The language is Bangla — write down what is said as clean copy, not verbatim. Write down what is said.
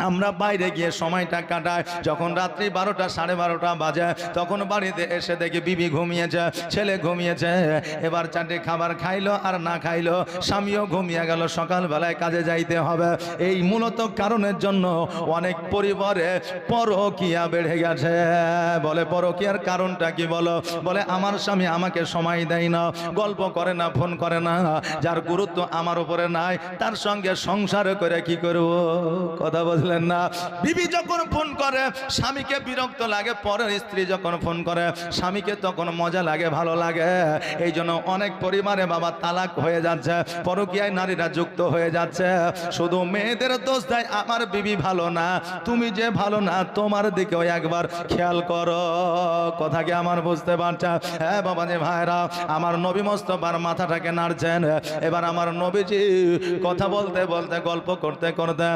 আমরা বাইরে গিয়ে সময়টা কাটাই, যখন রাত্রি 12টা 12:30 বাজে তখন বাড়িতে এসে দেখি বিবি ঘুমিয়েছে, ছেলে ঘুমিয়েছে। এবার চারটে খাবার খাইলো আর না খাইলো, স্বামীও ঘুমিয়ে গেল, সকালবেলায় কাজে যাইতে হবে। এই মূলত কারণের জন্য অনেক পরিবারে পরকীয়া বেড়ে গেছে। বলে পরকীয়ার কারণটা কি বলো? বলে আমার স্বামী আমাকে সময় দেয় না, গল্প করে না, ফোন করে না, যার গুরুত্ব আমার উপরে নাই, তার সঙ্গে সংসার করে কি করব? কথা বললেন না? বিবি যখন ফোন করে স্বামীকে বিরক্ত লাগে, পরের স্ত্রী যখন ফোন করে স্বামীকে তখন মজা লাগে, ভালো লাগে। এই জন্য অনেক পরিবারে বাবা তালাক হয়ে যাচ্ছে, পরকীয়ায় নারীরা যুক্ত হয়ে যাচ্ছে। শুধু মেয়েদের দোষ দেয়, আমার বিবি ভালো না, তুমি যে ভালো না, তোমার দিকেও একবার খেয়াল করো। কথা কি আমার বুঝতে পারছে? হ্যাঁ বাবা যে ভাইরা, আমার নবী মোস্তফার মাথাটাকে নাড়ছেন। এবার আমার নবীজি কথা বলতে বলতে, গল্প করতে করতে